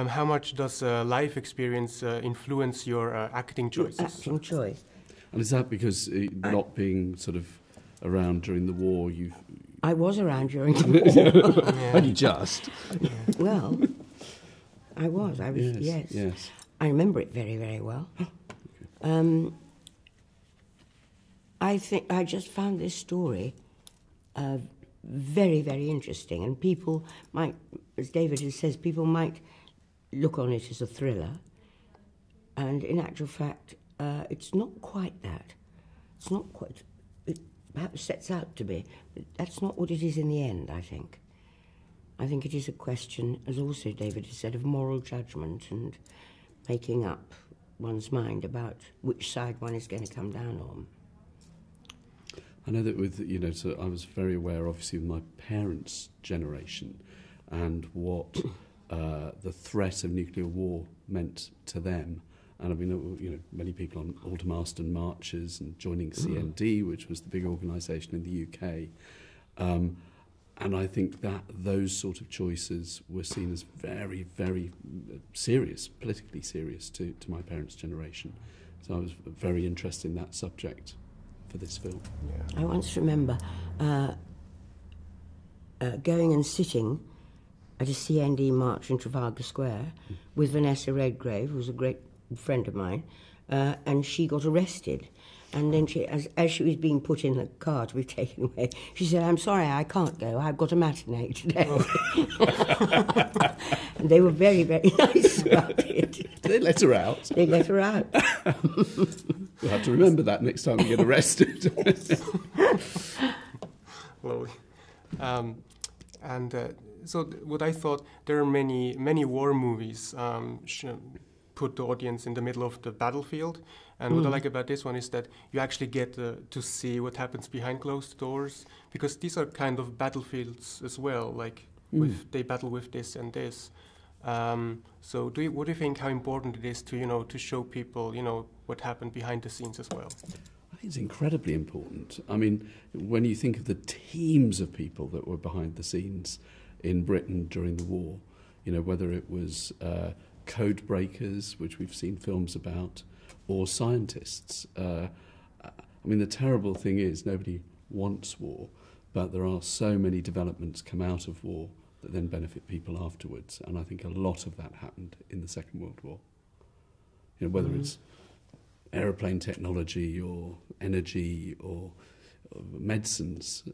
how much does life experience influence your acting choices? Acting choice. And is that because not being sort of around during the war, I was around during the war. Yeah. Only just. Yeah. Well, I was, yes. I remember it very, very well. I think I just found this story very, very interesting, and people might, as David says, people might look on it as a thriller, and in actual fact, it's not quite that. It's not quite. It perhaps sets out to be, but that's not what it is in the end, I think. I think it is a question, as also David has said, of moral judgment and making up one's mind about which side one is going to come down on. I know that with, so I was very aware, obviously, of my parents' generation and what the threat of nuclear war meant to them. And I mean, many people on Aldermaston marches and joining CND, which was the big organisation in the UK. And I think that those sort of choices were seen as very, very serious, politically serious to my parents' generation. So I was very interested in that subject for this film. Yeah. I once remember going and sitting at a CND march in Trafalgar Square with Vanessa Redgrave, who was a great friend of mine, and she got arrested. And then she, as she was being put in the car to be taken away, she said, "I'm sorry, I can't go. I've got a matinee today." Oh. And they were very, very nice about it. They let her out. They let her out. You'll have to remember that next time you get arrested. Lovely. So what I thought, there are many war movies put the audience in the middle of the battlefield. And what I like about this one is that you actually get to see what happens behind closed doors, because these are kind of battlefields as well, like they battle with this and this. So what do you think how important it is to, to show people, what happened behind the scenes as well? I think it's incredibly important. I mean, when you think of the teams of people that were behind the scenes in Britain during the war, whether it was code breakers, which we've seen films about, or scientists. I mean, the terrible thing is nobody wants war, but there are so many developments come out of war that then benefit people afterwards. And I think a lot of that happened in the Second World War. Whether it's aeroplane technology or energy or medicines,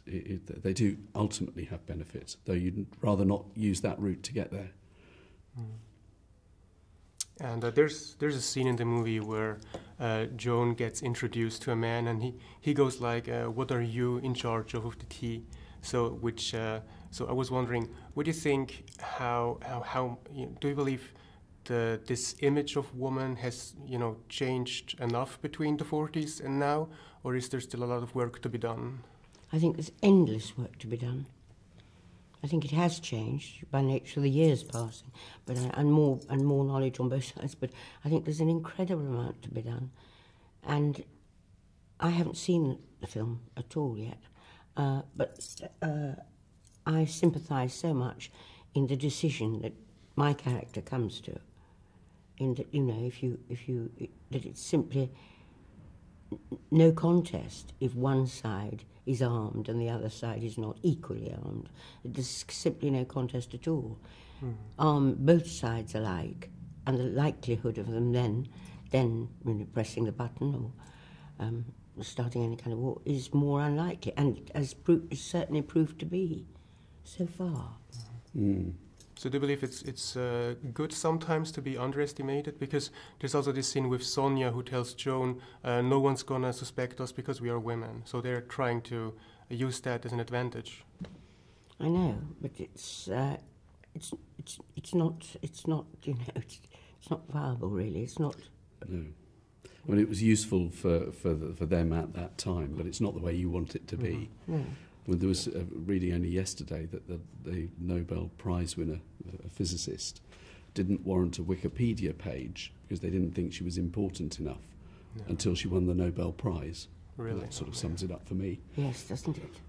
they do ultimately have benefits, though you'd rather not use that route to get there. And there's a scene in the movie where Joan gets introduced to a man, and he goes like, "What are you in charge of the tea?" So I was wondering, what do you think? How do you believe this image of woman has changed enough between the 40s and now, or is there still a lot of work to be done? I think there's endless work to be done. I think it has changed by nature of the years passing, but and more knowledge on both sides. But I think there's an incredible amount to be done, and I haven't seen the film at all yet. But I sympathise so much in the decision that my character comes to. In that, that it's simply no contest if one side is armed and the other side is not equally armed. There's simply no contest at all. Arm both sides alike, and the likelihood of them then pressing the button or starting any kind of war is more unlikely, and is certainly proved to be so far. So do you believe it's good sometimes to be underestimated? Because there's also this scene with Sonia who tells Joan, no one's gonna suspect us because we are women. So they're trying to use that as an advantage. I know, but it's not it's not viable really. It's not. No. I mean, it was useful for them at that time, but it's not the way you want it to be. No. Well, there was a reading only yesterday that the Nobel Prize winner, a physicist, didn't warrant a Wikipedia page because they didn't think she was important enough until she won the Nobel Prize. Really? That sort of sums it up for me. Yes, doesn't it?